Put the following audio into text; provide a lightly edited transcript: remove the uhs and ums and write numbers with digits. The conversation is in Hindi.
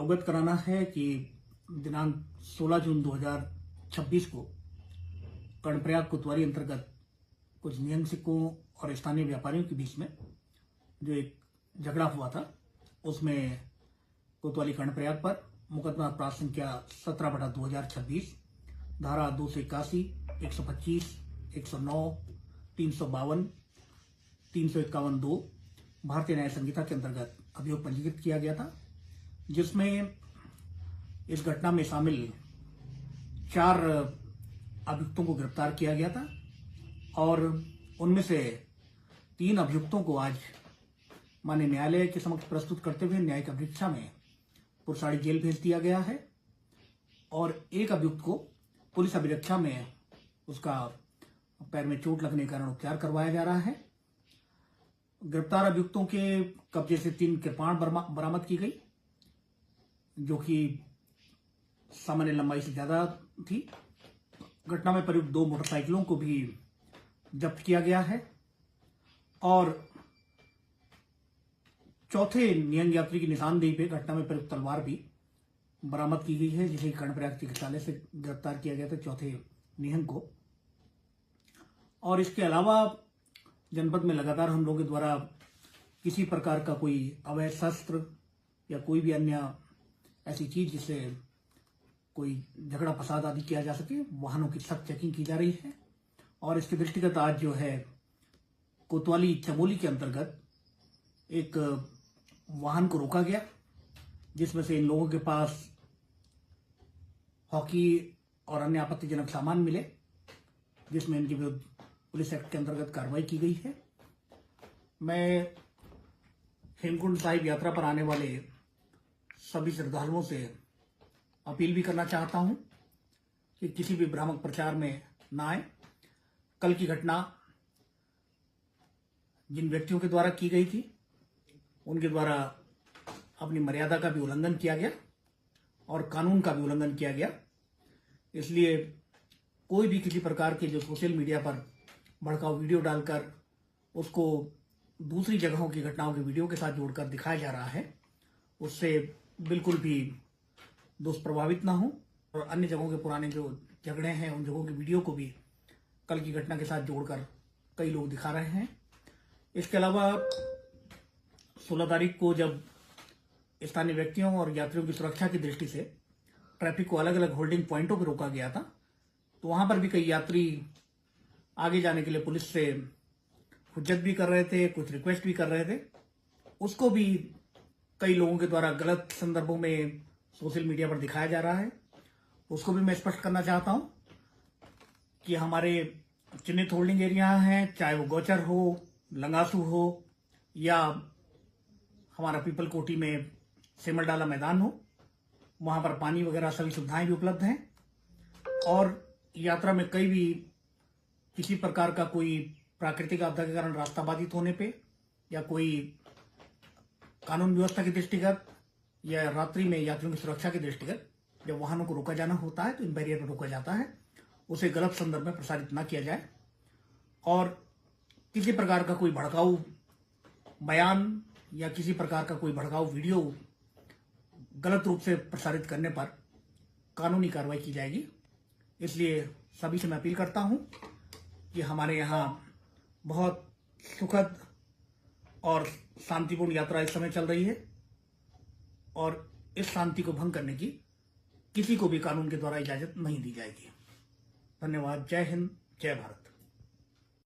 अवगत कराना है कि दिनांक 16 जून 2026 को कर्णप्रयाग कोतवाली अंतर्गत कुछ नियंत्रकों और स्थानीय व्यापारियों के बीच में जो एक झगड़ा हुआ था, उसमें कोतवाली कर्णप्रयाग पर मुकदमा अपराध संख्या 17/2026 धारा 281, 125, 109, 352, 351(2) भारतीय न्याय संहिता के अंतर्गत अभियोग पंजीकृत किया गया था, जिसमें इस घटना में शामिल 4 अभियुक्तों को गिरफ्तार किया गया था और उनमें से 3 अभियुक्तों को आज माननीय न्यायालय के समक्ष प्रस्तुत करते हुए न्यायिक अभिरक्षा में पुरसाड़ी जेल भेज दिया गया है और एक अभियुक्त को पुलिस अभिरक्षा में उसका पैर में चोट लगने के कारण उपचार करवाया जा रहा है। गिरफ्तार अभियुक्तों के कब्जे से 3 कृपाण बरामद की गई, जो कि सामान्य लंबाई से ज्यादा थी। घटना में प्रयुक्त 2 मोटरसाइकिलों को भी जब्त किया गया है और चौथे नियंग यात्री की निशानदेही पे घटना में प्रयुक्त तलवार भी बरामद की गई है, जिसे कर्णप्रयाग चिकित्सालय से गिरफ्तार किया गया था चौथे निहंग को। और इसके अलावा जनपद में लगातार हम लोगों के द्वारा किसी प्रकार का कोई अवैध शस्त्र या कोई भी अन्य ऐसी चीज जिससे कोई झगड़ा फसाद आदि किया जा सके, वाहनों की सख्त चेकिंग की जा रही है। और इसके दृष्टिगत आज जो है कोतवाली चमोली के अंतर्गत एक वाहन को रोका गया, जिसमें से इन लोगों के पास हॉकी और अन्य आपत्तिजनक सामान मिले, जिसमें इनके विरुद्ध पुलिस एक्ट के अंतर्गत कार्रवाई की गई है। मैं हेमकुंड साहिब यात्रा पर आने वाले सभी श्रद्धालुओं से अपील भी करना चाहता हूं कि किसी भी भ्रामक प्रचार में ना आए। कल की घटना जिन व्यक्तियों के द्वारा की गई थी, उनके द्वारा अपनी मर्यादा का भी उल्लंघन किया गया और कानून का भी उल्लंघन किया गया। इसलिए कोई भी किसी प्रकार के जो सोशल मीडिया पर भड़काऊ वीडियो डालकर उसको दूसरी जगहों की घटनाओं के वीडियो के साथ जोड़कर दिखाया जा रहा है, उससे बिल्कुल भी दुष्प्रभावित ना हो। और अन्य जगहों के पुराने जो झगड़े हैं, उन जगहों के वीडियो को भी कल की घटना के साथ जोड़कर कई लोग दिखा रहे हैं। इसके अलावा 16 तारीख को जब स्थानीय व्यक्तियों और यात्रियों की सुरक्षा की दृष्टि से ट्रैफिक को अलग अलग होल्डिंग पॉइंटों पर रोका गया था, तो वहां पर भी कई यात्री आगे जाने के लिए पुलिस से हुज्जत भी कर रहे थे, कुछ रिक्वेस्ट भी कर रहे थे। उसको भी कई लोगों के द्वारा गलत संदर्भों में सोशल मीडिया पर दिखाया जा रहा है। उसको भी मैं स्पष्ट करना चाहता हूं कि हमारे चिन्हित होल्डिंग एरिया हैं, चाहे वो गौचर हो, लंगासू हो या हमारा पीपल कोटी में सिमलडाला मैदान हो, वहां पर पानी वगैरह सभी सुविधाएं भी उपलब्ध हैं। और यात्रा में कई भी किसी प्रकार का कोई प्राकृतिक आपदा के कारण रास्ता बाधित होने पे या कोई कानून व्यवस्था की दृष्टिगत या रात्रि में यात्रियों की सुरक्षा की दृष्टिगत जब वाहनों को रोका जाना होता है तो इन बैरियर पर रोका जाता है, उसे गलत संदर्भ में प्रसारित न किया जाए। और किसी प्रकार का कोई भड़काऊ बयान या किसी प्रकार का कोई भड़काऊ वीडियो गलत रूप से प्रसारित करने पर कानूनी कार्रवाई की जाएगी। इसलिए सभी से मैं अपील करता हूं कि हमारे यहाँ बहुत सुखद और शांतिपूर्ण यात्रा इस समय चल रही है और इस शांति को भंग करने की किसी को भी कानून के द्वारा इजाजत नहीं दी जाएगी। धन्यवाद। जय हिंद, जय भारत।